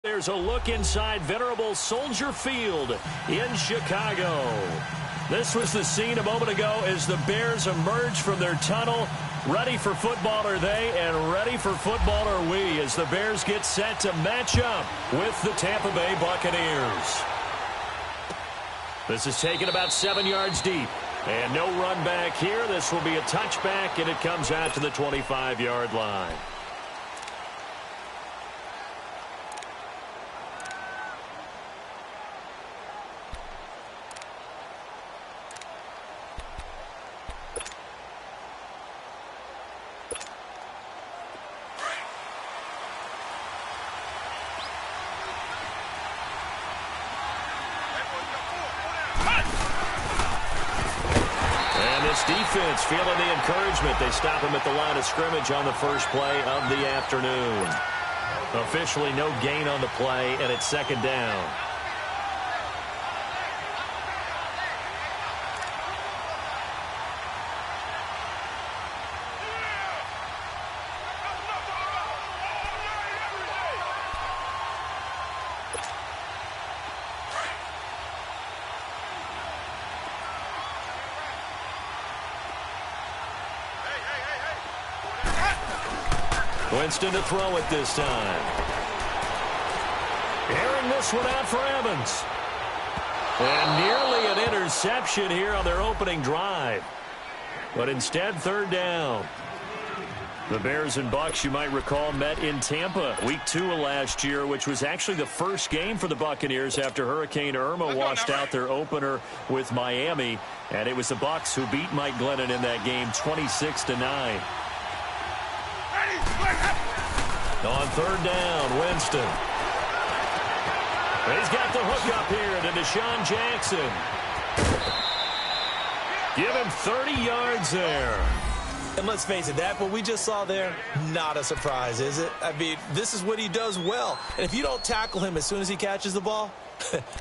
There's a look inside venerable Soldier Field in Chicago. This was the scene a moment ago as the Bears emerged from their tunnel. Ready for football are they, and ready for football are we as the Bears get set to match up with the Tampa Bay Buccaneers. This is taken about 7 yards deep. And no run back here. This will be a touchback, and it comes out to the 25-yard line. Defense feeling the encouragement. They stop him at the line of scrimmage on the first play of the afternoon. Officially no gain on the play, and it's second down. Winston to throw it this time. Airing this one out for Evans. And nearly an interception here on their opening drive. But instead, third down. The Bears and Bucs, you might recall, met in Tampa week 2 of last year, which was actually the first game for the Buccaneers after Hurricane Irma washed out their opener with Miami. And it was the Bucs who beat Mike Glennon in that game 26-9. On third down, Winston. He's got the hook up here to Deshaun Jackson. Give him 30 yards there. And let's face it, that what we just saw there, not a surprise, is it? I mean, this is what he does well. And if you don't tackle him as soon as he catches the ball,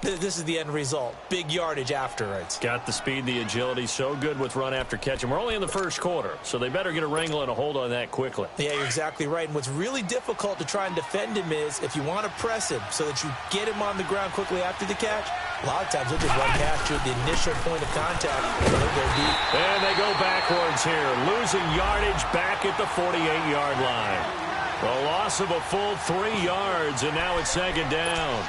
this is the end result. Big yardage afterwards. Got the speed, the agility, so good with run after catch. And we're only in the first quarter, so they better get a wrangle and a hold on that quickly. Yeah, you're exactly right. And what's really difficult to try and defend him is if you want to press him so that you get him on the ground quickly after the catch, a lot of times they'll just run past you at the initial point of contact. And they'll go deep. And they go backwards here, losing yardage back at the 48-yard line. A loss of a full 3 yards, and now it's second down.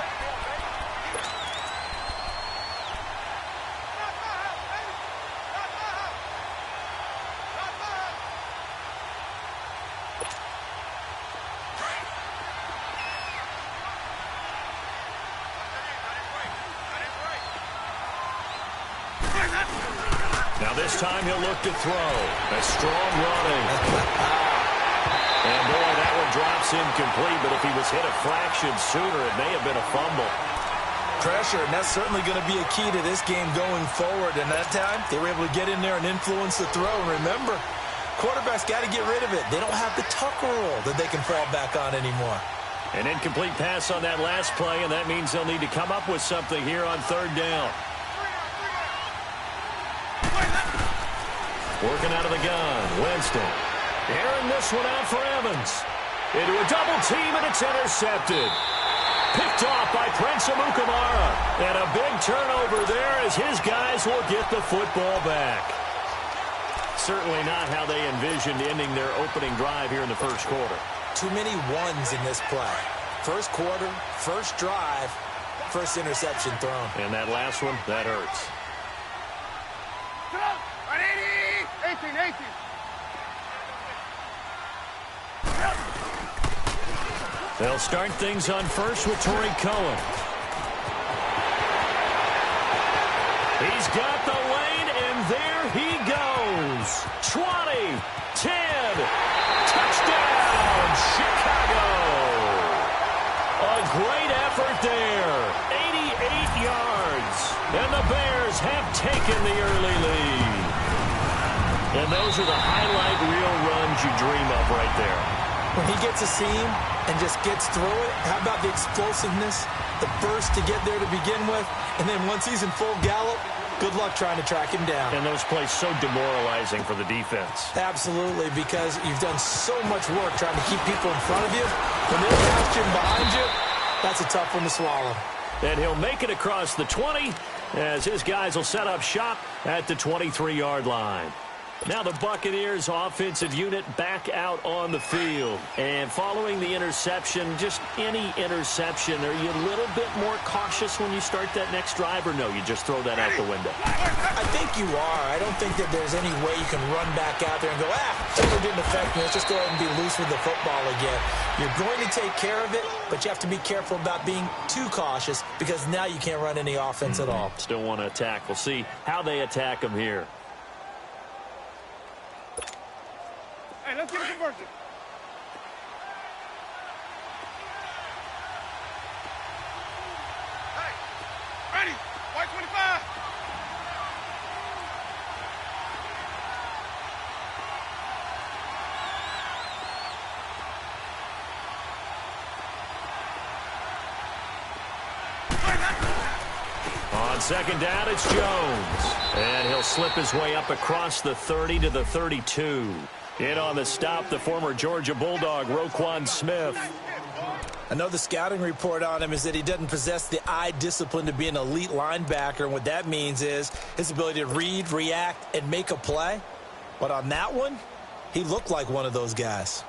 Now this time he'll look to throw. A strong running. And boy, that one drops incomplete, but if he was hit a fraction sooner, it may have been a fumble. Pressure, and that's certainly going to be a key to this game going forward. And that time, they were able to get in there and influence the throw. And remember, quarterbacks got to get rid of it. They don't have the Tucker rule that they can fall back on anymore. An incomplete pass on that last play, and that means they'll need to come up with something here on third down. Working out of the gun, Winston. Airing this one out for Evans. Into a double team, and it's intercepted. Picked off by Prince Amukamara. And a big turnover there as his guys will get the football back. Certainly not how they envisioned ending their opening drive here in the first quarter. Too many ones in this play. First quarter, first drive, first interception thrown. And that last one, that hurts. 18. They'll start things on first with Torrey Cohen. He's got the lane, and there he goes. 20, 10, touchdown, Chicago. A great effort there. 88 yards. And the Bears have taken the early lead. And those are the highlight reel runs you dream of right there. When he gets a seam and just gets through it, how about the explosiveness, the burst to get there to begin with, and then once he's in full gallop, good luck trying to track him down. And those plays so demoralizing for the defense. Absolutely, because you've done so much work trying to keep people in front of you. When they're bastion behind you, That's a tough one to swallow. And he'll make it across the 20 as his guys will set up shop at the 23-yard line. Now the Buccaneers offensive unit back out on the field. And following the interception, just any interception, are you a little bit more cautious when you start that next drive, or no, you just throw that out the window? I think you are. I don't think that there's any way you can run back out there and go, totally didn't affect me. Let's just go ahead and be loose with the football again. You're going to take care of it, but you have to be careful about being too cautious because now you can't run any offense at all. Still want to attack. We'll see how they attack them here. Hey, let's get a conversion. Hey, ready, white 25. On second down, it's Jones. And he'll slip his way up across the 30 to the 32. In on the stop, the former Georgia Bulldog, Roquan Smith. I know the scouting report on him is that he doesn't possess the eye discipline to be an elite linebacker, and what that means is his ability to read, react, and make a play. But on that one, he looked like one of those guys.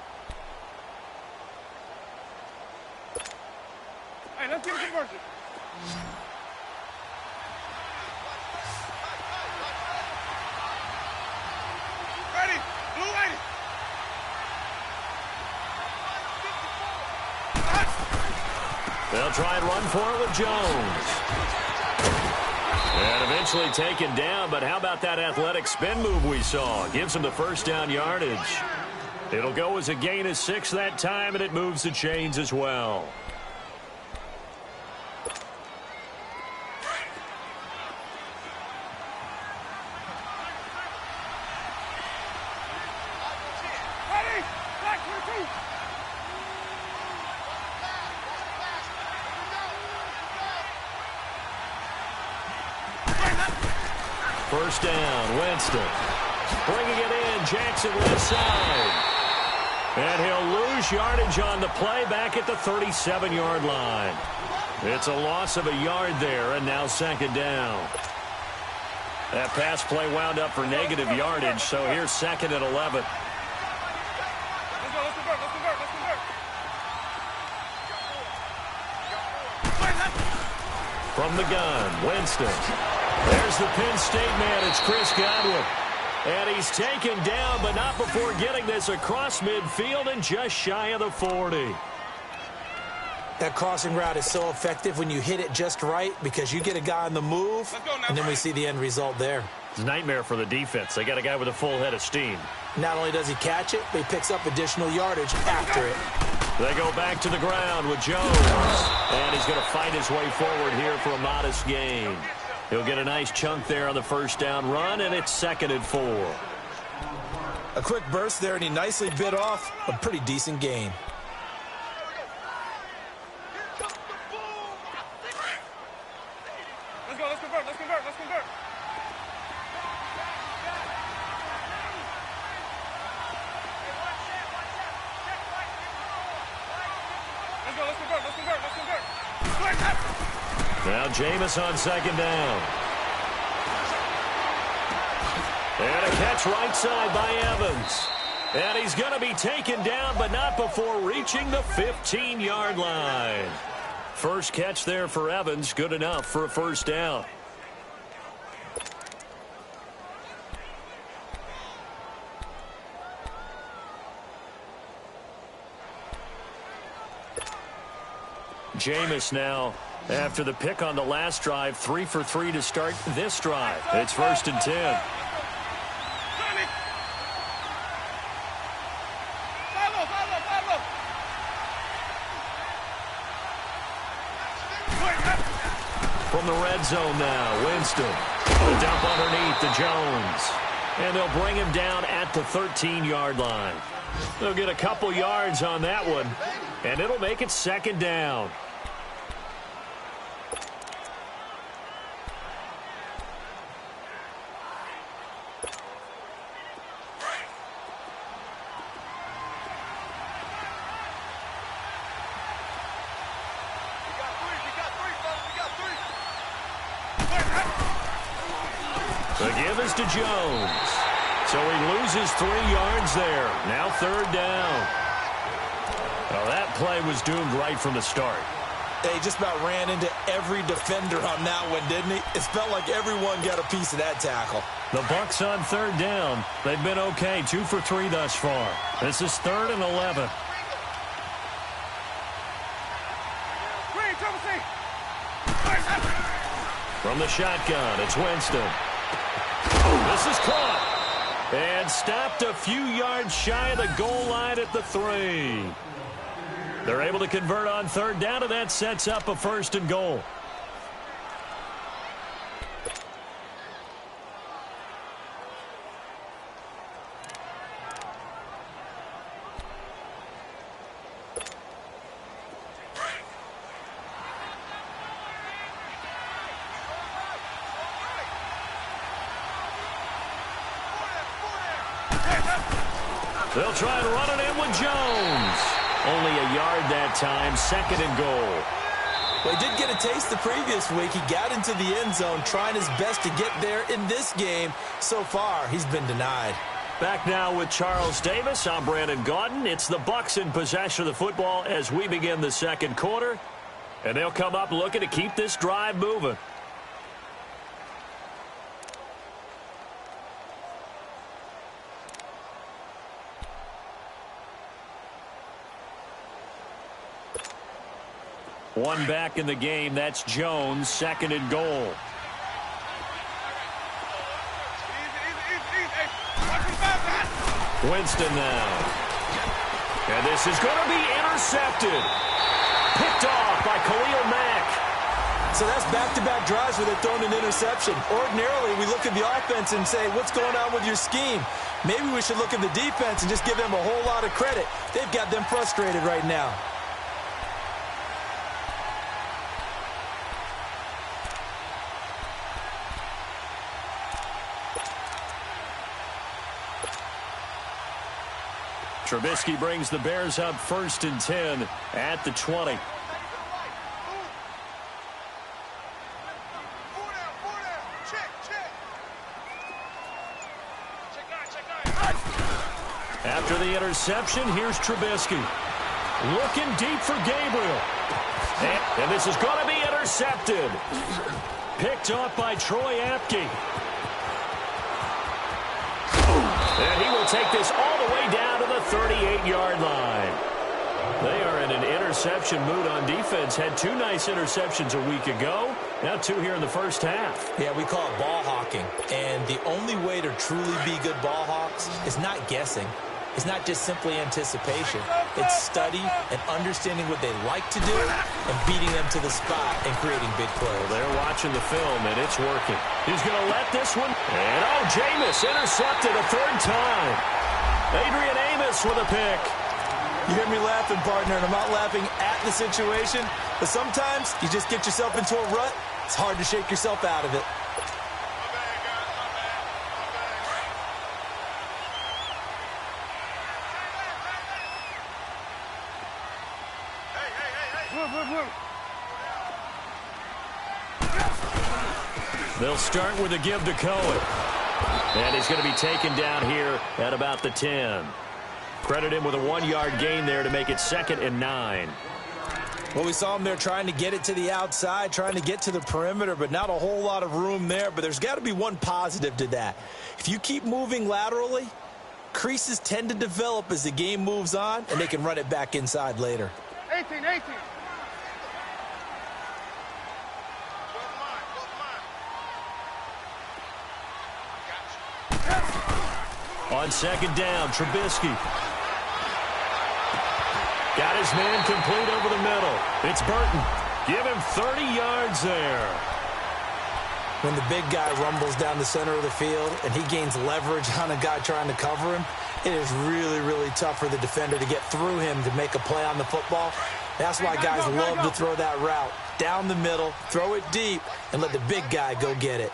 Hey, let's get a conversion. Ready, blue 80. They'll try and run for it with Jones. And eventually taken down, but how about that athletic spin move we saw? Gives him the first down yardage. It'll go as a gain of 6 that time, and it moves the chains as well. Ready, black 22. First down, Winston. Bringing it in, Jackson left side. And he'll lose yardage on the play back at the 37-yard line. It's a loss of a yard there, and now second down. That pass play wound up for negative yardage, so here's second and 11. Let's go, let's convert, let's convert, let's convert. From the gun, Winston. There's the Penn State man. It's Chris Godwin. And he's taken down, but not before getting this across midfield and just shy of the 40. That crossing route is so effective when you hit it just right because you get a guy on the move, and then we see the end result there. It's a nightmare for the defense. They got a guy with a full head of steam. Not only does he catch it, but he picks up additional yardage after it. They go back to the ground with Jones. And he's going to fight his way forward here for a modest gain. He'll get a nice chunk there on the first down run, and it's second and 4. A quick burst there, and he nicely bit off a pretty decent gain. Let's go, let's convert, let's convert, let's convert. Let's go, let's convert, let's convert, let's convert. Now Jameis on second down. And a catch right side by Evans. And he's going to be taken down, but not before reaching the 15-yard line. First catch there for Evans, good enough for a first down. Jameis now, after the pick on the last drive, 3 for 3 to start this drive. It's first and 10. From the red zone now, Winston. A dump underneath to Jones. And they'll bring him down at the 13-yard line. They'll get a couple yards on that one, and it'll make it second down. The give is to Jones. So he loses 3 yards there. Now 3rd down. Well, that play was doomed right from the start. He just about ran into every defender on that one, didn't he? It felt like everyone got a piece of that tackle. The Bucs on 3rd down. They've been okay, 2 for 3 thus far. This is 3rd and 11. From the shotgun, it's Winston. This is caught. And stopped a few yards shy of the goal line at the 3. They're able to convert on 3rd down, and that sets up a 1st and goal. They'll try and run it in with Jones. Only a yard that time, 2nd and goal. Well, he did get a taste the previous week. He got into the end zone, trying his best to get there in this game. So far, he's been denied. Back now with Charles Davis. I'm Brandon Gaudin. It's the Bucs in possession of the football as we begin the 2nd quarter. And they'll come up looking to keep this drive moving. One back in the game. That's Jones. 2nd and goal. Winston now. And this is going to be intercepted. Picked off by Khalil Mack. So that's back-to-back drives where they're throwing an interception. Ordinarily, we look at the offense and say, what's going on with your scheme? Maybe we should look at the defense and just give them a whole lot of credit. They've got them frustrated right now. Trubisky brings the Bears up 1st and 10 at the 20. After the interception, here's Trubisky. Looking deep for Gabriel. And this is going to be intercepted. Picked off by Troy Apke. And he will take this all the way down to the 38-yard line. They are in an interception mood on defense. Had 2 nice interceptions a week ago. Now 2 here in the first half. Yeah, we call it ball hawking. And the only way to truly be good ball hawks is not guessing. It's not just simply anticipation. It's study and understanding what they like to do and beating them to the spot and creating big plays. Well, they're watching the film, and it's working. He's going to let this one. And, oh, Jameis intercepted a 3rd time. Adrian Amos with a pick. You hear me laughing, partner, and I'm not laughing at the situation, but sometimes you just get yourself into a rut. It's hard to shake yourself out of it. They'll start with a give to Cohen. And he's going to be taken down here at about the 10. Credit him with a 1-yard gain there to make it 2nd and 9. Well, we saw him there trying to get it to the outside, trying to get to the perimeter, but not a whole lot of room there. But there's got to be one positive to that. If you keep moving laterally, creases tend to develop as the game moves on, and they can run it back inside later. 18. On 2nd down, Trubisky. Got his man complete over the middle. It's Burton. Give him 30 yards there. When the big guy rumbles down the center of the field and he gains leverage on a guy trying to cover him, it is really, really tough for the defender to get through him to make a play on the football. That's why guys love to throw that route. Down the middle, throw it deep, and let the big guy go get it.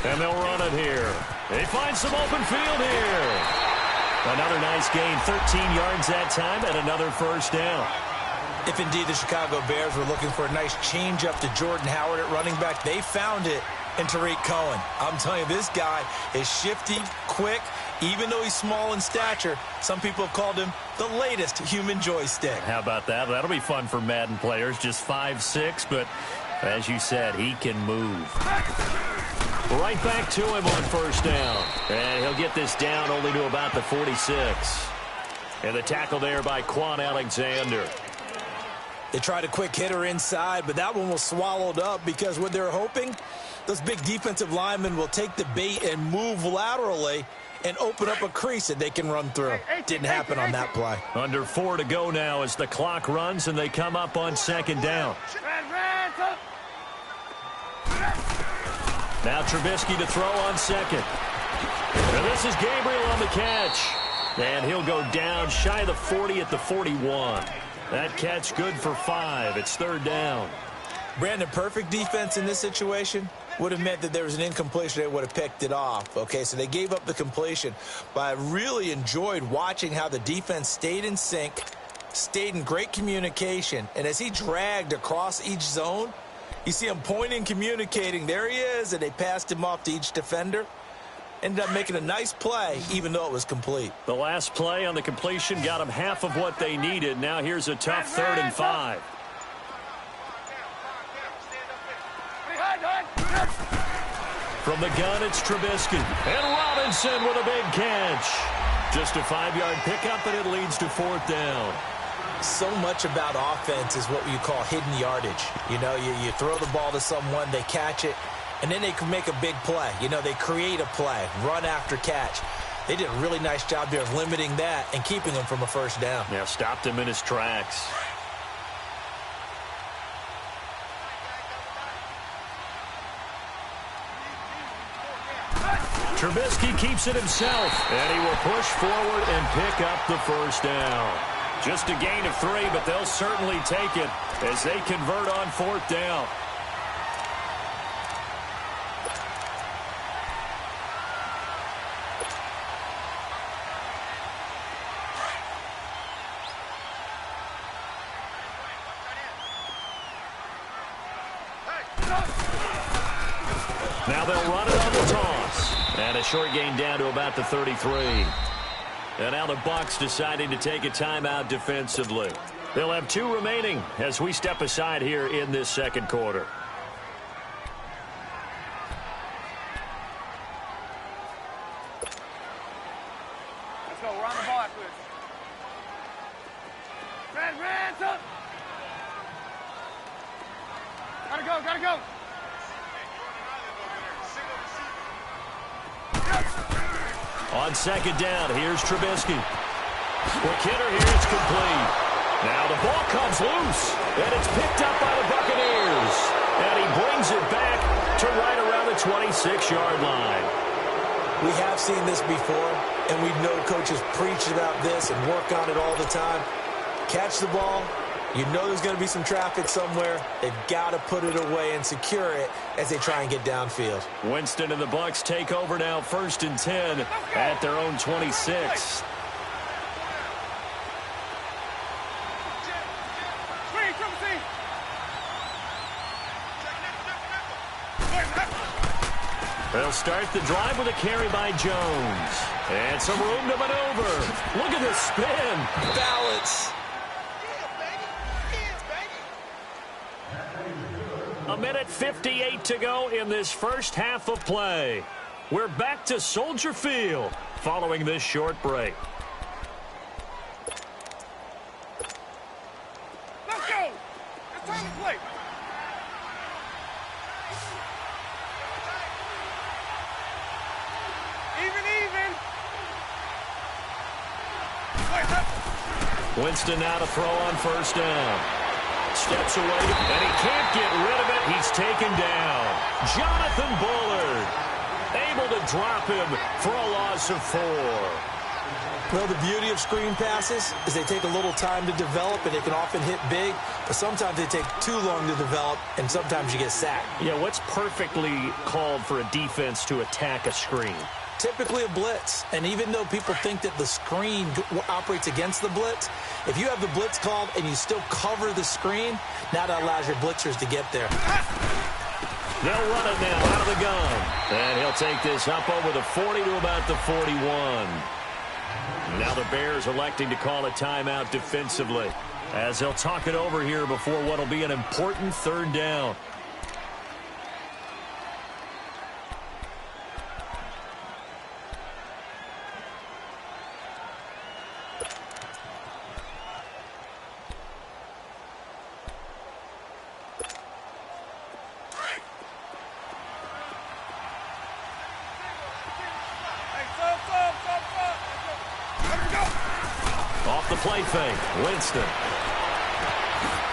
And they'll run it here. They find some open field here. Another nice gain, 13 yards that time, and another 1st down. If indeed the Chicago Bears were looking for a nice change-up to Jordan Howard at running back, they found it and Tariq Cohen. I'm telling you, this guy is shifty, quick. Even though he's small in stature, some people have called him the latest human joystick. How about that? That'll be fun for Madden players. Just 5'6", but as you said, he can move. Right back to him on first down. And he'll get this down only to about the 46. And the tackle there by Quan Alexander. They tried a quick hitter inside, but that one was swallowed up because what they're hoping, those big defensive linemen will take the bait and move laterally and open up a crease that they can run through. Didn't happen on that play. Under 4 to go now as the clock runs and they come up on second down. Now Trubisky to throw on second. And this is Gabriel on the catch. And he'll go down shy of the 40 at the 41. That catch good for 5. It's third down. Brandon, perfect defense in this situation would have meant that there was an incompletion. They would have picked it off. Okay, so they gave up the completion. But I really enjoyed watching how the defense stayed in sync, stayed in great communication. And as he dragged across each zone, you see him pointing, communicating. There he is, and they passed him off to each defender. Ended up making a nice play, even though it was complete. The last play on the completion got them half of what they needed. Now here's a tough 3rd and 5. From the gun, it's Trubisky. And Robinson with a big catch. Just a 5-yard pickup, and it leads to 4th down. So much about offense is what you call hidden yardage. You know, you throw the ball to someone, they catch it, and then they can make a big play. You know, they create a play, run after catch. They did a really nice job there of limiting that and keeping him from a first down. Yeah, stopped him in his tracks. Trubisky keeps it himself, and he will push forward and pick up the first down. Just a gain of 3, but they'll certainly take it as they convert on 4th down. Now they'll run it on the toss. And a short gain down to about the 33. And now the Bucs deciding to take a timeout defensively. They'll have 2 remaining as we step aside here in this second quarter. Let's go. We're on the ball after this. Red, up. Gotta go. On second down, here's Trubisky. Quick hitter here, it's complete. Now the ball comes loose, and it's picked up by the Buccaneers. And he brings it back to right around the 26-yard line. We have seen this before, and we know coaches preach about this and work on it all the time. Catch the ball. You know there's going to be some traffic somewhere. They've got to put it away and secure it as they try and get downfield. Winston and the Bucs take over now, 1st and 10 at their own 26. They'll start the drive with a carry by Jones. And some room to maneuver. Look at this spin. Balance. A minute 58 to go in this first half of play. We're back to Soldier Field following this short break. Let's go. It's time to play. Even. Winston now to throw on first down. Steps away, and he can't get rid of it. He's taken down. Jonathan Bullard able to drop him for a loss of 4. Well, the beauty of screen passes is they take a little time to develop, and they can often hit big, but sometimes they take too long to develop, and sometimes you get sacked. Yeah, what's perfectly called for a defense to attack a screen? Typically a blitz, and even though people think that the screen operates against the blitz, if you have the blitz called and you still cover the screen, now that allows your blitzers to get there. They'll run it now out of the gun. And he'll take this up over the 40 to about the 41. Now the Bears electing to call a timeout defensively, as they'll talk it over here before what will be an important third down. Off the play fake, Winston.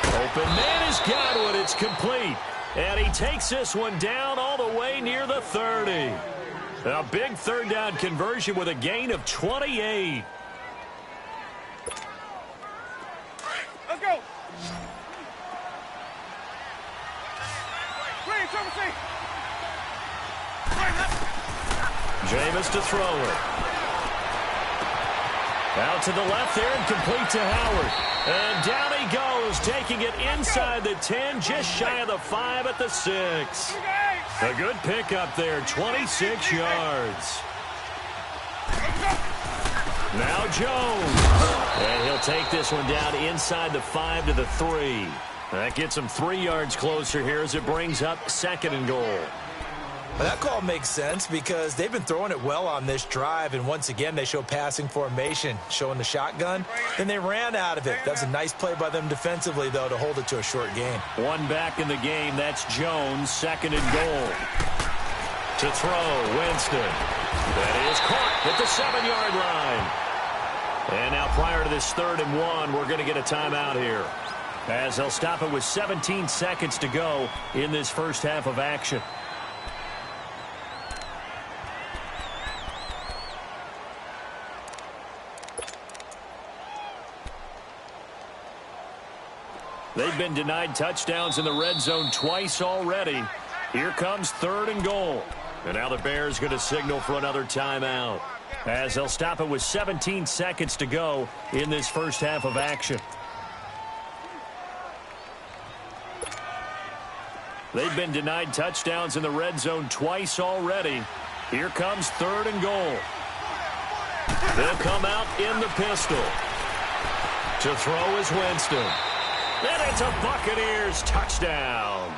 Open man has got one. It's complete. And he takes this one down all the way near the 30. A big third down conversion with a gain of 28. Let's go. Green, Jameis to throw it. Out to the left there and complete to Howard. And down he goes, taking it inside the 10, just shy of the 5 at the 6. A good pickup there, 26 yards. Now Jones. And he'll take this one down inside the 5 to the 3. That gets him 3 yards closer here as it brings up 2nd and goal. Well, that call makes sense because they've been throwing it well on this drive, and once again they show passing formation, showing the shotgun. Then they ran out of it. That's a nice play by them defensively, though, to hold it to a short gain. One back in the game. That's Jones, 2nd and goal. To throw, Winston. That is caught at the 7-yard line. And now prior to this 3rd and 1, we're going to get a timeout here, as they'll stop it with 17 seconds to go in this first half of action. They've been denied touchdowns in the red zone twice already. Here comes 3rd and goal. And now the Bears going to signal for another timeout, as they'll stop it with 17 seconds to go in this first half of action. They've been denied touchdowns in the red zone twice already. Here comes 3rd and goal. They'll come out in the pistol. To throw is Winston. And it's a Buccaneers touchdown.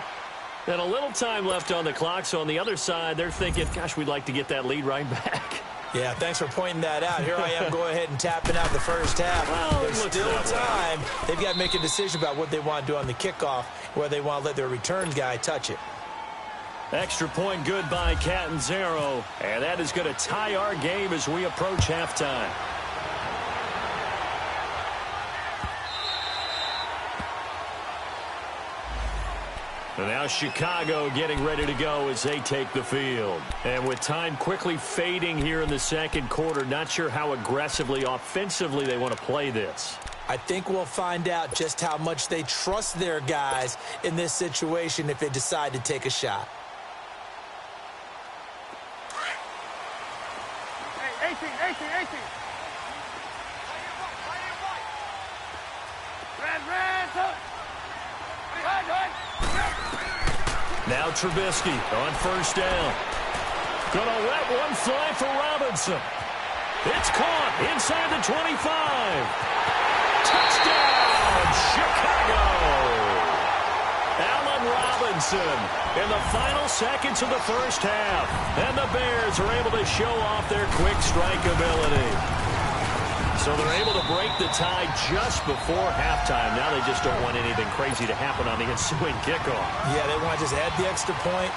And a little time left on the clock, so on the other side, they're thinking, gosh, we'd like to get that lead right back. Yeah, thanks for pointing that out. Here I am going ahead and tapping out the first half. Well, there's still time. They've got to make a decision about what they want to do on the kickoff, where they want to let their return guy touch it. Extra point good by Catanzaro, and that is going to tie our game as we approach halftime. And now Chicago getting ready to go as they take the field. And with time quickly fading here in the second quarter, not sure how aggressively, offensively they want to play this. I think we'll find out just how much they trust their guys in this situation if they decide to take a shot. Hey, 18. Red, Now Trubisky on 1st down. Gonna let one fly for Robinson. It's caught inside the 25. Touchdown, Chicago! Allen Robinson in the final seconds of the first half. And the Bears are able to show off their quick strike ability. So they're able to break the tie just before halftime. Now they just don't want anything crazy to happen on the ensuing kickoff. Yeah, they want to just add the extra point,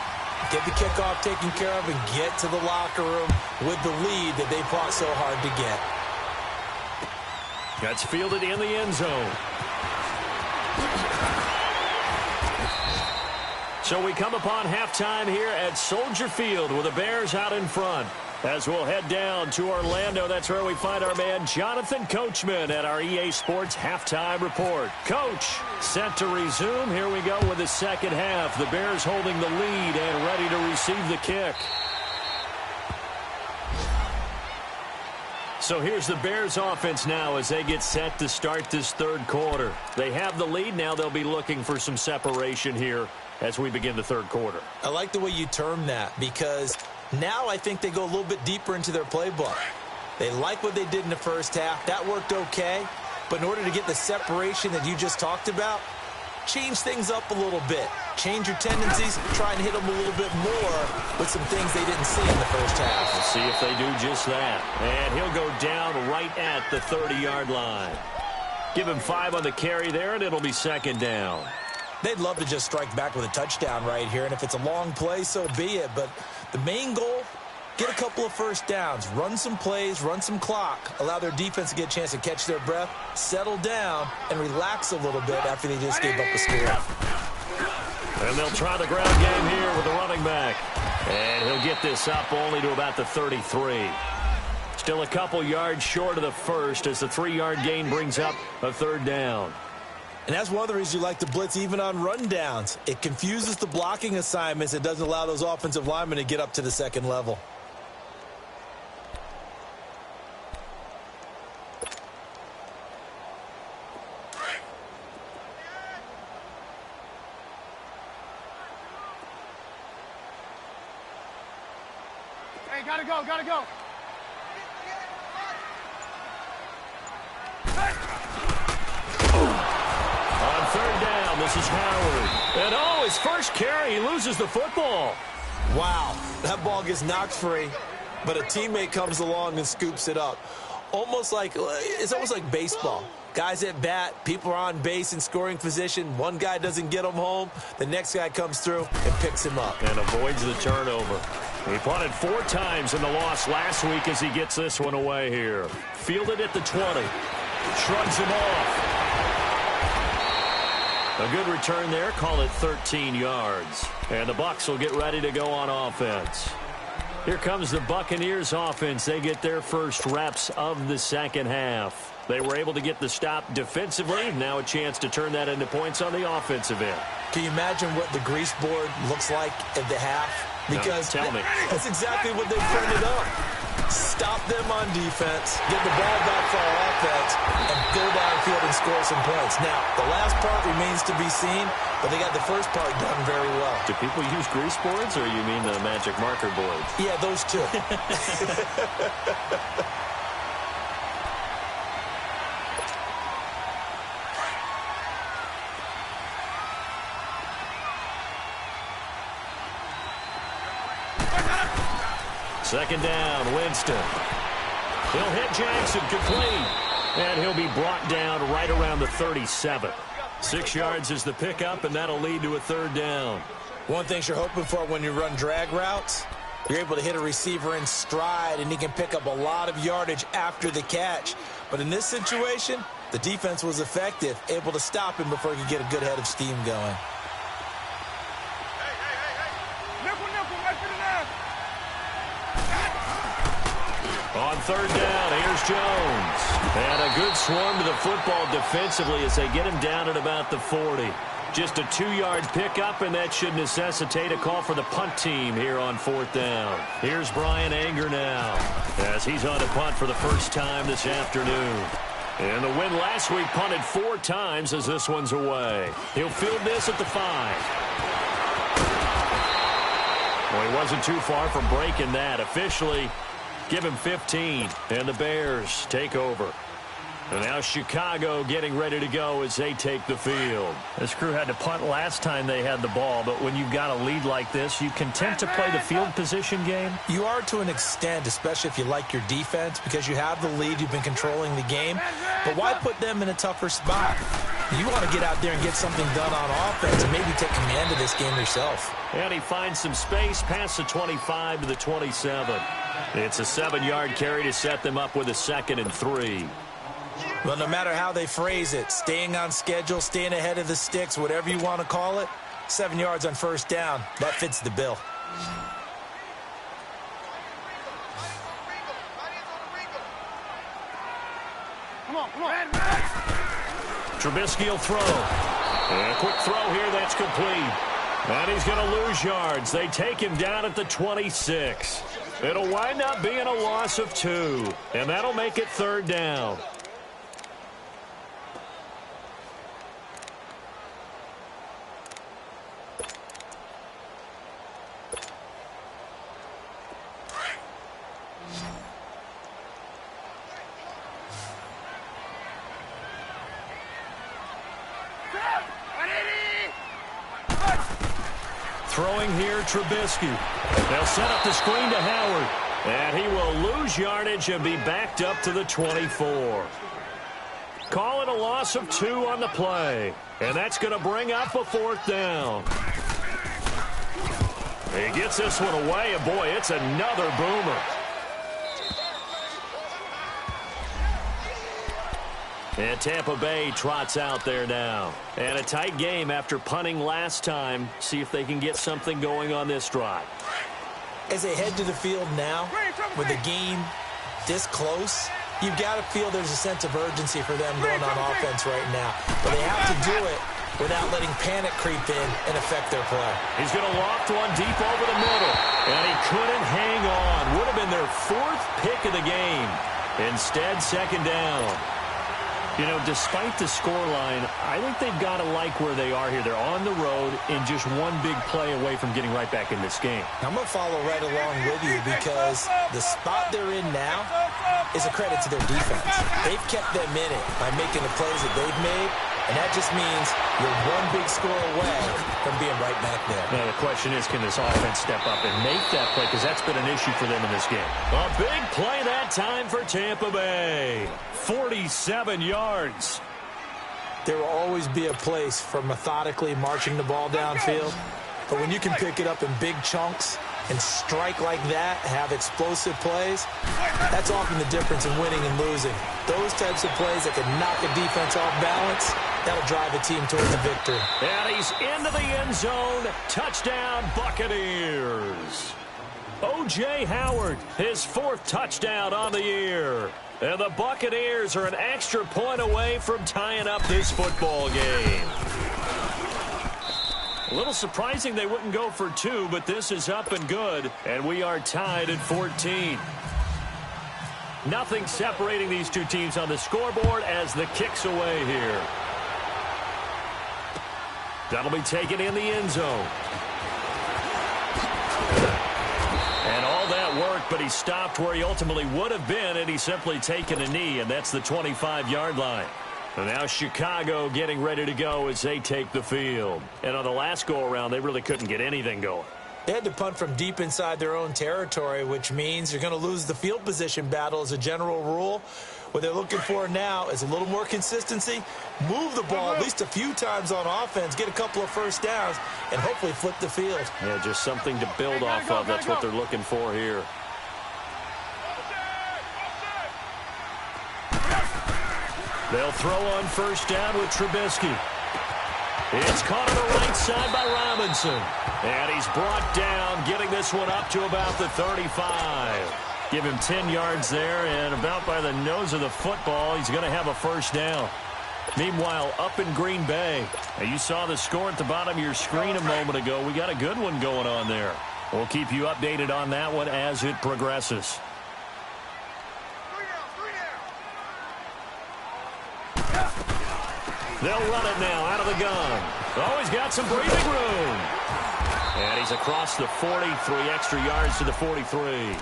get the kickoff taken care of, and get to the locker room with the lead that they fought so hard to get. That's fielded in the end zone. So we come upon halftime here at Soldier Field with the Bears out in front. As we'll head down to Orlando, that's where we find our man Jonathan Coachman at our EA Sports Halftime Report. Coach, set to resume. Here we go with the second half. The Bears holding the lead and ready to receive the kick. So here's the Bears offense now as they get set to start this third quarter. They have the lead. Now they'll be looking for some separation here as we begin the third quarter. I like the way you term that because now I think they go a little bit deeper into their playbook. They like what they did in the first half. That worked okay. But in order to get the separation that you just talked about, change things up a little bit. Change your tendencies, try and hit them a little bit more with some things they didn't see in the first half. Let's see if they do just that. And he'll go down right at the 30-yard line. Give him 5 on the carry there, and it'll be second down. They'd love to just strike back with a touchdown right here, and if it's a long play, so be it. But the main goal, get a couple of first downs, run some plays, run some clock, allow their defense to get a chance to catch their breath, settle down, and relax a little bit after they just gave up a score. And they'll try the ground game here with the running back. And he'll get this up only to about the 33. Still a couple yards short of the first as the 3-yard gain brings up a third down. And that's one of the reasons you like to blitz even on rundowns. It confuses the blocking assignments. It doesn't allow those offensive linemen to get up to the second level. Hey, gotta go, gotta go. On third down, this is Howard. And his first carry, he loses the football. Wow, that ball gets knocked free, but a teammate comes along and scoops it up. It's almost like baseball. Guys at bat, people are on base in scoring position. One guy doesn't get him home. The next guy comes through and picks him up. And avoids the turnover. He punted 4 times in the loss last week as he gets this one away here. Fielded at the 20. Shrugs him off. A good return there. Call it 13 yards. And the Bucs will get ready to go on offense. Here comes the Buccaneers offense. They get their first reps of the second half. They were able to get the stop defensively. Now a chance to turn that into points on the offensive end. Can you imagine what the grease board looks like at the half? Because no, tell me. That's exactly what they printed up. Stop them on defense, get the ball back for our offense, and go downfield and score some points. Now, the last part remains to be seen, but they got the first part done very well. Do people use grease boards, or you mean the magic marker boards? Yeah, those two. Second down, Winston. He'll hit Jackson, complete. And he'll be brought down right around the 37. 6 yards is the pickup, and that'll lead to a third down. One thing you're hoping for when you run drag routes, you're able to hit a receiver in stride, and he can pick up a lot of yardage after the catch. But in this situation, the defense was effective, able to stop him before he could get a good head of steam going. On third down, here's Jones. And a good swarm to the football defensively as they get him down at about the 40. Just a 2-yard pickup, and that should necessitate a call for the punt team here on fourth down. Here's Brian Anger now as he's on a punt for the first time this afternoon. And the win last week punted 4 times as this one's away. He'll field this at the 5. Well, he wasn't too far from breaking that. Officially, give him 15, and the Bears take over. And now Chicago getting ready to go as they take the field. This crew had to punt last time they had the ball, but when you've got a lead like this, you content to play the field position game? You are to an extent, especially if you like your defense, because you have the lead, you've been controlling the game. But why put them in a tougher spot? You want to get out there and get something done on offense and maybe take command of this game yourself. And he finds some space past the 25 to the 27. It's a 7-yard carry to set them up with a 2nd and 3. Well, no matter how they phrase it, staying on schedule, staying ahead of the sticks, whatever you want to call it, 7 yards on first down, that fits the bill. Come on, come on. Trubisky will throw. And a quick throw here, that's complete. And he's going to lose yards. They take him down at the 26. It'll wind up being a loss of 2, and that'll make it 3rd down. Throwing here, Trubisky. They'll set up the screen to Howard. And he will lose yardage and be backed up to the 24. Call it a loss of 2 on the play. And that's going to bring up a 4th down. He gets this one away, and boy, it's another boomer. And Tampa Bay trots out there now. And a tight game after punting last time. See if they can get something going on this drive. As they head to the field now, with the game this close, you've got to feel there's a sense of urgency for them going on offense right now. But they have to do it without letting panic creep in and affect their play. He's going to loft one deep over the middle. And he couldn't hang on. Would have been their 4th pick of the game. Instead, 2nd down. You know, despite the scoreline, I think they've got to like where they are here. They're on the road and just one big play away from getting right back in this game. I'm going to follow right along with you because the spot they're in now is a credit to their defense. They've kept them in it by making the plays that they've made, and that just means you're one big score away from being right back there. Now, the question is, can this offense step up and make that play? Because that's been an issue for them in this game. A big play that time for Tampa Bay. 47 yards. There will always be a place for methodically marching the ball downfield. But when you can pick it up in big chunks and strike like that, have explosive plays, that's often the difference in winning and losing. Those types of plays that can knock a defense off balance, that'll drive a team towards the victory. And he's into the end zone. Touchdown, Buccaneers. O.J. Howard, his 4th touchdown on the year. And the Buccaneers are an extra point away from tying up this football game. A little surprising they wouldn't go for 2, but this is up and good. And we are tied at 14. Nothing separating these two teams on the scoreboard as the kick's away here. That'll be taken in the end zone. And all that worked, but he stopped where he ultimately would have been, and he's simply taken a knee, and that's the 25-yard line. And now Chicago getting ready to go as they take the field. And on the last go-around, they really couldn't get anything going. They had to punt from deep inside their own territory, which means you're going to lose the field position battle as a general rule. What they're looking for now is a little more consistency, move the ball at least a few times on offense, get a couple of first downs, and hopefully flip the field. Yeah, just something to build off of. That's what they're looking for here. They'll throw on 1st down with Trubisky. It's caught on the right side by Robinson. And he's brought down, getting this one up to about the 35. Give him 10 yards there, and about by the nose of the football, he's going to have a 1st down. Meanwhile, up in Green Bay, you saw the score at the bottom of your screen a moment ago. We got a good one going on there. We'll keep you updated on that one as it progresses. They'll run it now out of the gun. Oh, he's got some breathing room. And he's across the 40, 3 extra yards to the 43.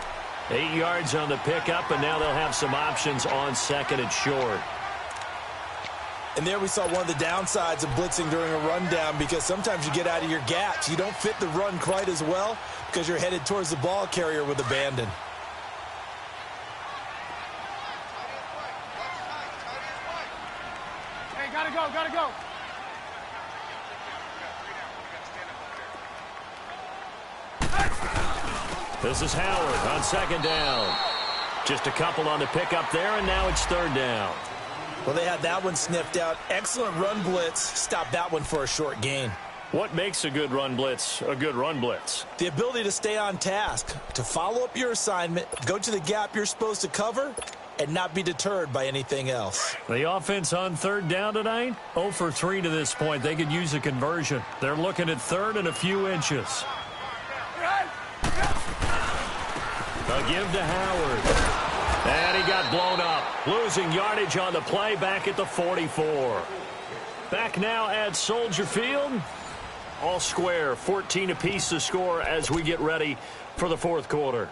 8 yards on the pickup, and now they'll have some options on 2nd and short. And there we saw one of the downsides of blitzing during a rundown, because sometimes you get out of your gaps. You don't fit the run quite as well because you're headed towards the ball carrier with abandon. Hey, gotta go, gotta go. This is Howard on 2nd down. Just a couple on the pickup there, and now it's 3rd down. Well, they had that one sniffed out. Excellent run blitz. Stopped that one for a short gain. What makes a good run blitz a good run blitz? The ability to stay on task, to follow up your assignment, go to the gap you're supposed to cover, and not be deterred by anything else. The offense on third down tonight, 0 for 3 to this point. They could use a conversion. They're looking at third and a few inches. A give to Howard. And he got blown up. Losing yardage on the play back at the 44. Back now at Soldier Field. All square, 14 apiece to score as we get ready for the fourth quarter.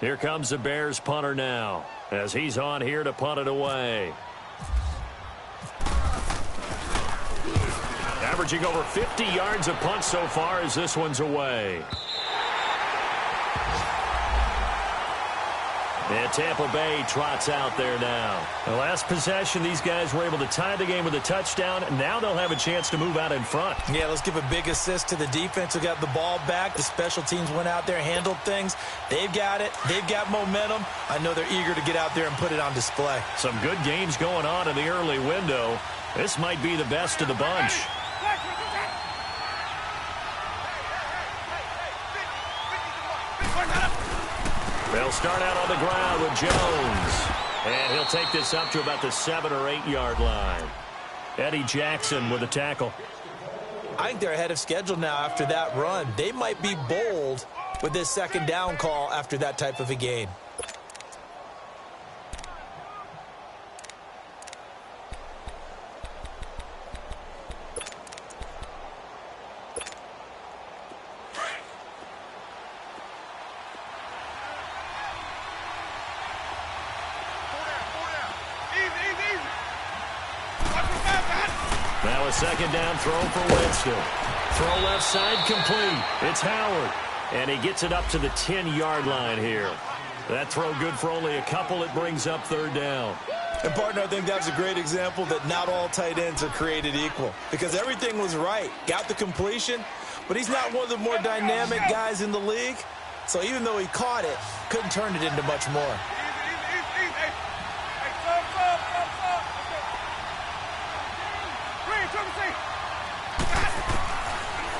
Here comes the Bears punter now as he's on here to punt it away. Averaging over 50 yards a punt so far as this one's away. And Tampa Bay trots out there now. The last possession, these guys were able to tie the game with a touchdown. Now they'll have a chance to move out in front. Yeah, let's give a big assist to the defense who got the ball back. The special teams went out there, handled things. They've got it. They've got momentum. I know they're eager to get out there and put it on display. Some good games going on in the early window. This might be the best of the bunch. They'll start out on the ground with Jones. And he'll take this up to about the 7 or 8 yard line. Eddie Jackson with a tackle. I think they're ahead of schedule now after that run. They might be bold with this second down call after that type of a gain. Now a second down throw for Winston. Throw left side complete. It's Howard. And he gets it up to the 10-yard line here. That throw good for only a couple. It brings up third down. And, partner, I think that's a great example that not all tight ends are created equal. Because everything was right. Got the completion, but he's not one of the more dynamic guys in the league. So even though he caught it, couldn't turn it into much more.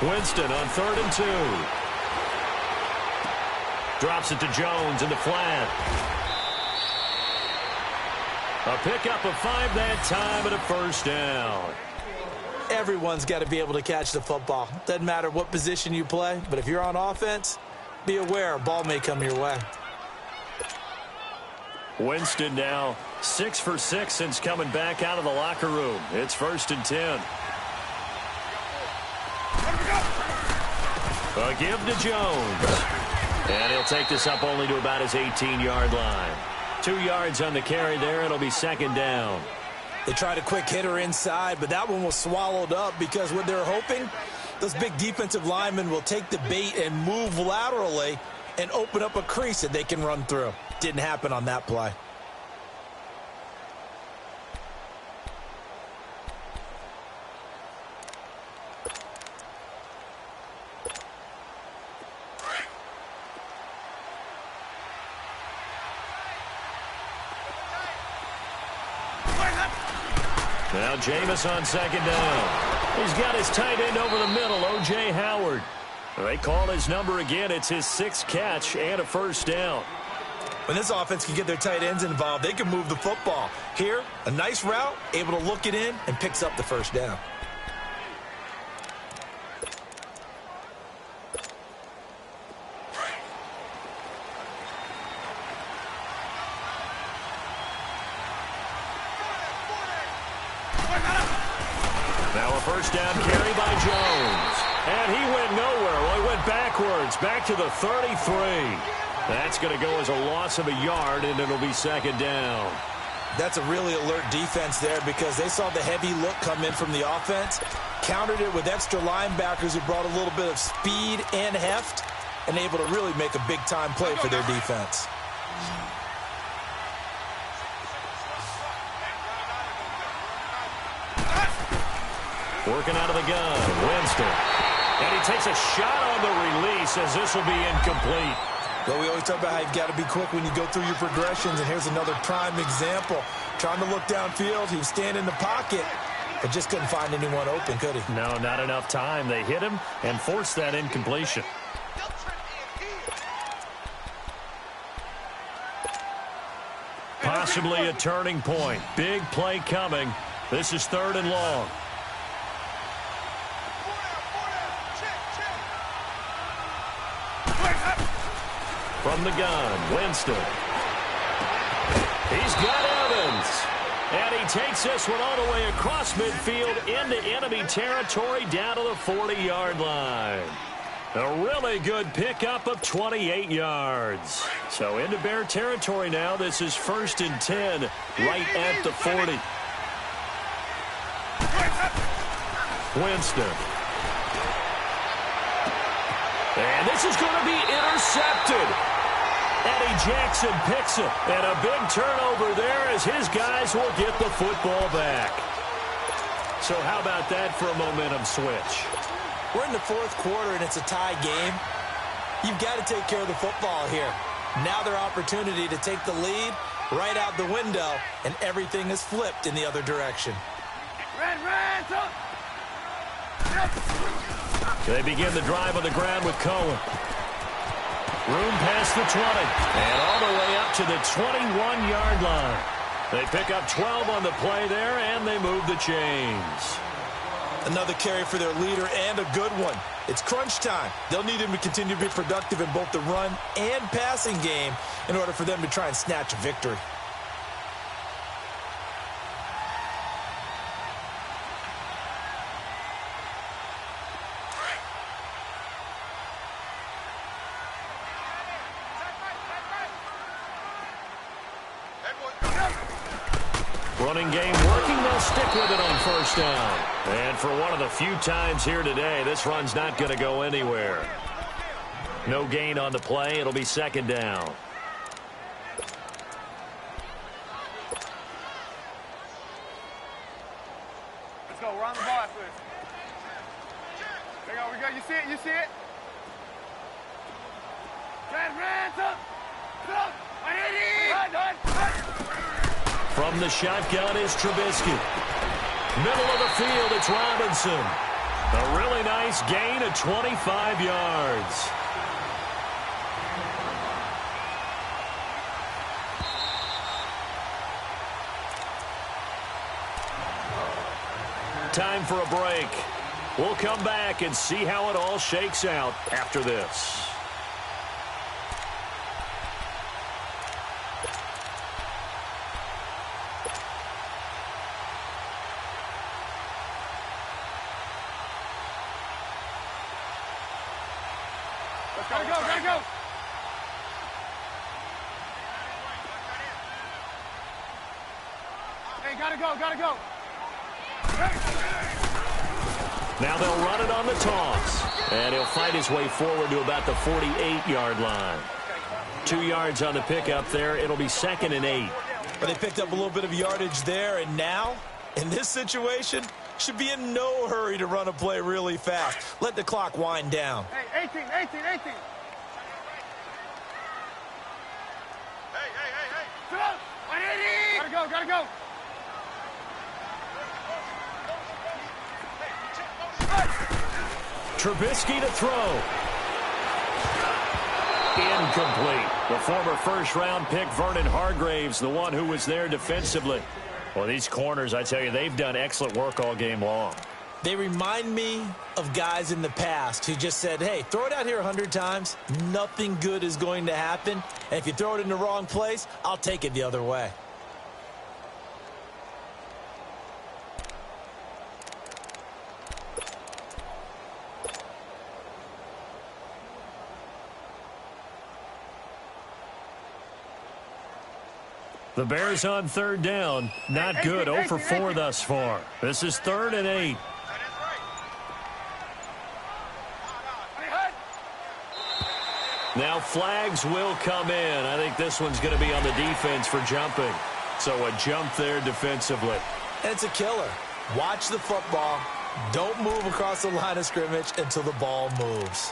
Winston on 3rd and 2. Drops it to Jones in the flat. A pickup of 5 that time and a first down. Everyone's got to be able to catch the football. Doesn't matter what position you play, but if you're on offense, be aware a ball may come your way. Winston now 6 for 6 since coming back out of the locker room. It's 1st and 10. A give to Jones. And he'll take this up only to about his 18-yard line. 2 yards on the carry there. It'll be second down. They tried a quick hitter inside, but that one was swallowed up because what they're hoping, those big defensive linemen will take the bait and move laterally and open up a crease that they can run through. Didn't happen on that play. Now Jameis on second down. He's got his tight end over the middle, O.J. Howard. They call his number again. It's his 6th catch and a first down. When this offense can get their tight ends involved, they can move the football. Here, a nice route, able to look it in, and picks up the first down. Now a first down carry by Jones. And he went nowhere. Well, he went backwards, back to the 33. That's going to go as a loss of a yard, and it'll be second down. That's a really alert defense there because they saw the heavy look come in from the offense, countered it with extra linebackers who brought a little bit of speed and heft, and able to really make a big-time play for their defense. Working out of the gun, Winston. And he takes a shot on the release as this will be incomplete. Well, we always talk about how you've got to be quick when you go through your progressions, and here's another prime example. Trying to look downfield, he was standing in the pocket, but just couldn't find anyone open, could he? No, not enough time. They hit him and forced that incompletion. Possibly a turning point. Big play coming. This is 3rd and long. From the gun, Winston. He's got Evans. And he takes this one all the way across midfield into enemy territory down to the 40-yard line. A really good pickup of 28 yards. So into Bear territory now. This is 1st and 10 right at the 40. Winston. And this is going to be intercepted. Eddie Jackson picks it. And a big turnover there as his guys will get the football back. So how about that for a momentum switch? We're in the 4th quarter, and it's a tie game. You've got to take care of the football here. Now their opportunity to take the lead right out the window, and everything is flipped in the other direction. They begin the drive on the ground with Cohen. Room past the 20. And all the way up to the 21-yard line. They pick up 12 on the play there, and they move the chains. Another carry for their leader, and a good one. It's crunch time. They'll need him to continue to be productive in both the run and passing game in order for them to try and snatch a victory. Running game working. They'll stick with it on 1st down. And for one of the few times here today, this run's not going to go anywhere. No gain on the play. It'll be 2nd down. Let's go. We're on the ball after this. There you go. We got. You see it? You see it? Hands up. Up. I hit it. From the shotgun is Trubisky. Middle of the field, it's Robinson. A really nice gain of 25 yards. Time for a break. We'll come back and see how it all shakes out after this. Gotta go, gotta go. Hey, gotta go, gotta go. Now they'll run it on the toss. And he'll fight his way forward to about the 48-yard line. 2 yards on the pickup there. It'll be 2nd and 8. But they picked up a little bit of yardage there, and now, in this situation, should be in no hurry to run a play really fast. Let the clock wind down. Hey, 18. Hey. Gotta go. Trubisky to throw. Incomplete. The former 1st-round pick, Vernon Hargreaves, the one who was there defensively. Well, these corners, I tell you, they've done excellent work all game long. They remind me of guys in the past who just said, hey, throw it out here 100 times. Nothing good is going to happen. And if you throw it in the wrong place, I'll take it the other way. The Bears on 3rd down. Not good. 0 for 4 thus far. This is 3rd and 8. Now flags will come in. I think this one's going to be on the defense for jumping. So a jump there defensively. And it's a killer. Watch the football. Don't move across the line of scrimmage until the ball moves.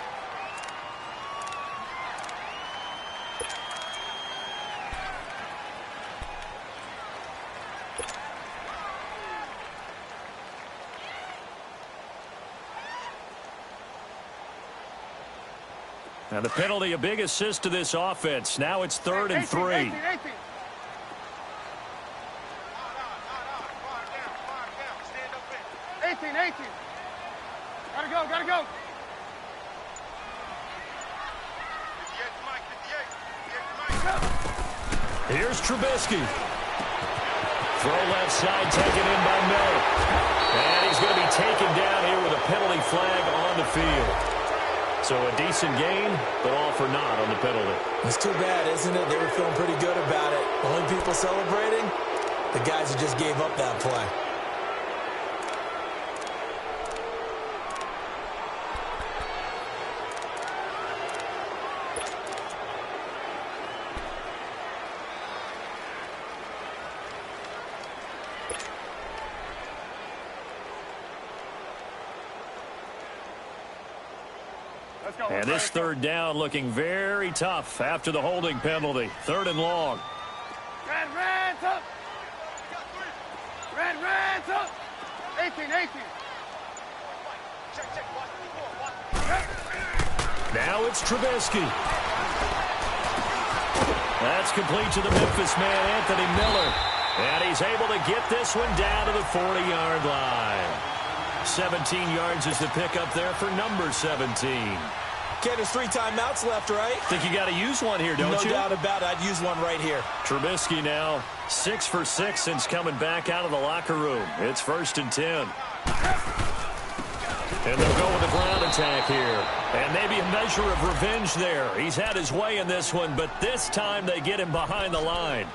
And the penalty, a big assist to this offense. Now it's 3rd and 3. 18. 18. Gotta go. Here's Trubisky. Throw left side, taken in by Miller. And he's going to be taken down here with a penalty flag on the field. So a decent game, but all for naught on the penalty. It's too bad, isn't it? They were feeling pretty good about it. Only people celebrating, the guys who just gave up that play. And this 3rd down looking very tough after the holding penalty. 3rd and long. Red up. Red up. 18. Now it's Trubisky. That's complete to the Memphis man, Anthony Miller. And he's able to get this one down to the 40-yard line. 17 yards is the pickup there for number 17. Okay, there's 3 timeouts left, right? Think you got to use one here, don't you? No doubt about it. I'd use one right here. Trubisky now 6 for 6 since coming back out of the locker room. It's 1st and 10. And they'll go with a ground attack here. And maybe a measure of revenge there. He's had his way in this one, but this time they get him behind the line.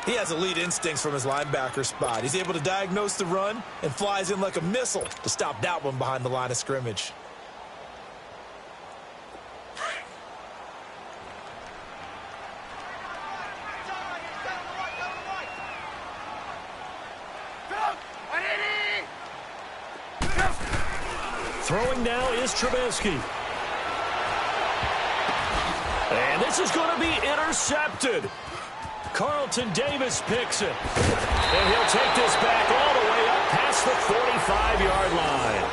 He has elite instincts from his linebacker spot. He's able to diagnose the run and flies in like a missile to stop that one behind the line of scrimmage. Throwing now is Trubisky. And this is going to be intercepted. Carlton Davis picks it. And he'll take this back all the way up past the 45-yard line.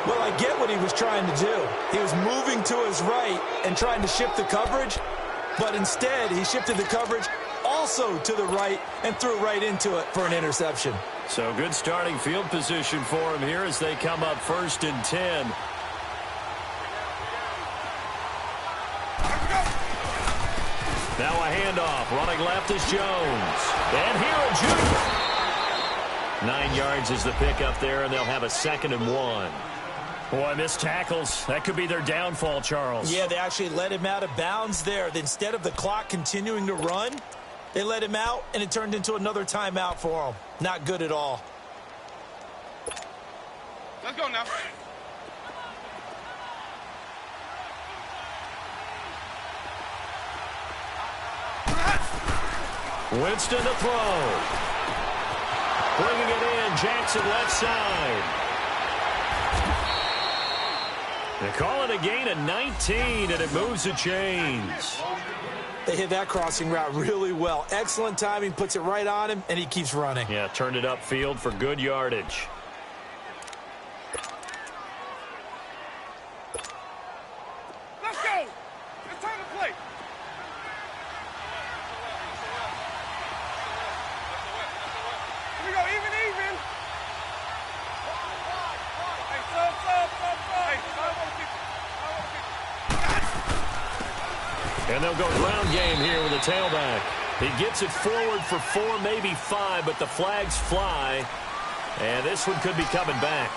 Well, I get what he was trying to do. He was moving to his right and trying to shift the coverage, but instead he shifted the coverage also to the right and threw right into it for an interception. So good starting field position for him here as they come up 1st and 10. Now a handoff. Running left is Jones. And here a juke. 9 yards is the pickup there, and they'll have a 2nd and 1. Boy, missed tackles. That could be their downfall, Charles. Yeah, they actually let him out of bounds there. Instead of the clock continuing to run, they let him out, and it turned into another timeout for him. Not good at all. Let's go now. Winston to throw. Bringing it in, Jackson left side. They call it a gain of 19, and it moves the chains. They hit that crossing route really well. Excellent timing, puts it right on him, and he keeps running. Yeah, turned it upfield for good yardage. Let's go. It's time to play. Here we go, even. Hey, sub. And they'll go ground game here with a tailback. He gets it forward for 4, maybe 5, but the flags fly. And this one could be coming back.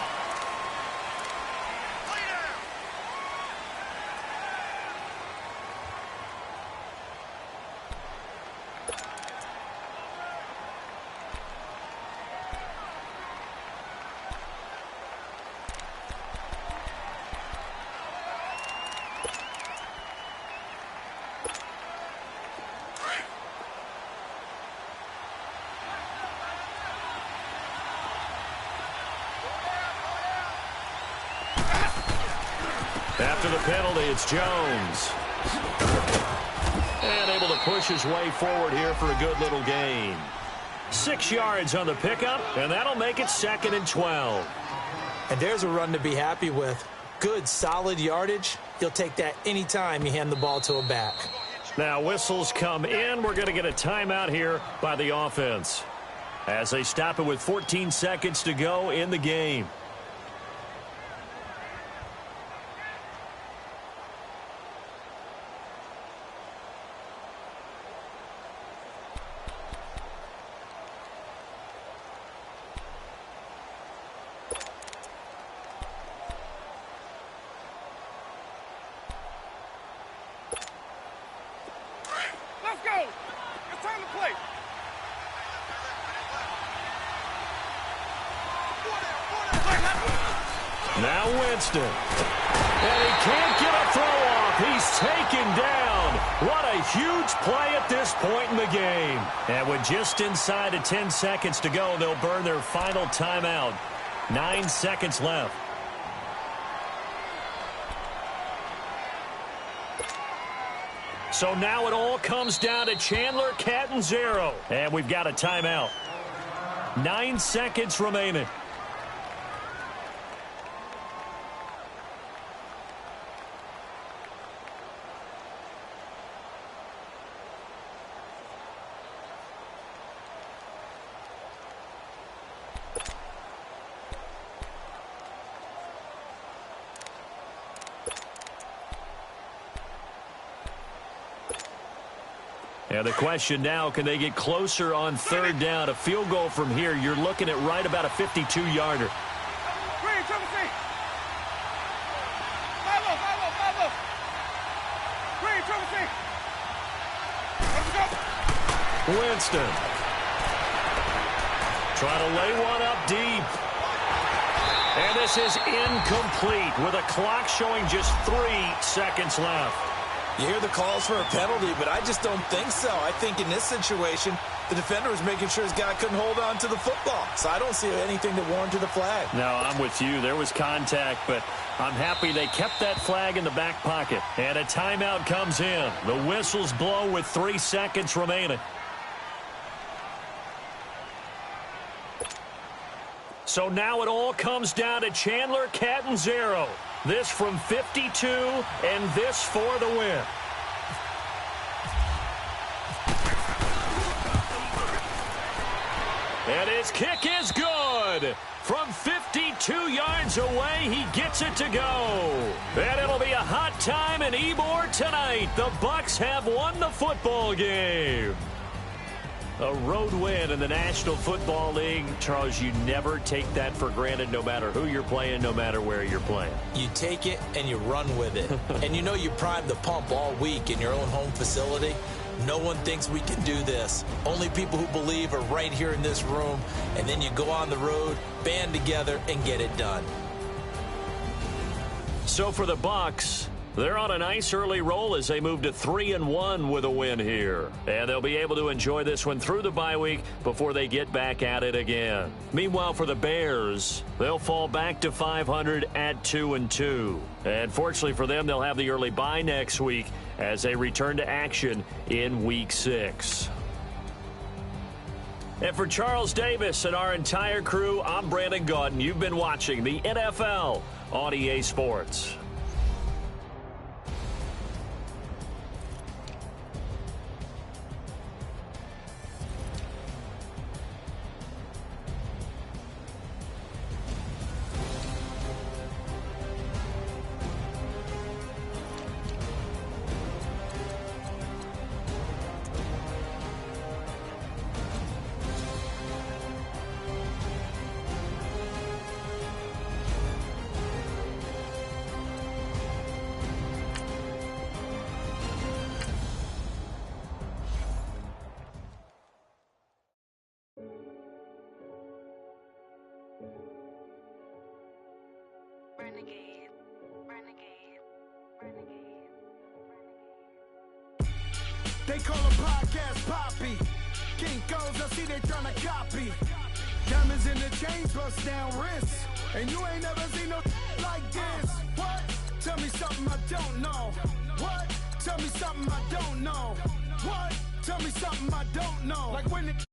After the penalty, it's Jones. And able to push his way forward here for a good little gain. 6 yards on the pickup, and that'll make it 2nd and 12. And there's a run to be happy with. Good, solid yardage. You'll take that anytime you hand the ball to a back. Now whistles come in. We're going to get a timeout here by the offense as they stop it with 14 seconds to go in the game. Let's go. It's time to play. Now Winston. And he can't get a throw off. He's taken down. What a huge play at this point in the game. And with just inside of 10 seconds to go, they'll burn their final timeout. 9 seconds left. So now it all comes down to Chandler Catanzaro. And we've got a timeout. 9 seconds remaining. And the question now, can they get closer on 3rd down? A field goal from here, you're looking at right about a 52-yarder. Green, triple C. 5-0. Green, triple C. Let's go. Winston. Trying to lay one up deep. And this is incomplete with a clock showing just 3 seconds left. You hear the calls for a penalty, but I just don't think so. I think in this situation, the defender was making sure his guy couldn't hold on to the football. So I don't see anything that warranted a flag. No, I'm with you. There was contact, but I'm happy they kept that flag in the back pocket. And a timeout comes in. The whistles blow with 3 seconds remaining. So now it all comes down to Chandler Catanzaro. This from 52, and this for the win. And his kick is good. From 52 yards away, he gets it to go. And it'll be a hot time in Ybor tonight. The Bucs have won the football game. A road win in the National Football League. Charles, you never take that for granted no matter who you're playing, no matter where you're playing. You take it and you run with it. And you know you primed the pump all week in your own home facility. No one thinks we can do this. Only people who believe are right here in this room. And then you go on the road, band together, and get it done. So for the Bucs, they're on a nice early roll as they move to 3-1 with a win here. And they'll be able to enjoy this one through the bye week before they get back at it again. Meanwhile, for the Bears, they'll fall back to 500 at 2-2. And fortunately for them, they'll have the early bye next week as they return to action in Week 6. And for Charles Davis and our entire crew, I'm Brandon Gaudin. You've been watching the NFL on EA Sports. They call a podcast Poppy. Kinkos, I see they tryna copy. Diamonds in the chains, bust down wrists. And you ain't never seen no like this. What? Tell me something I don't know. What? Tell me something I don't know. What? Tell me something I don't know. Like when it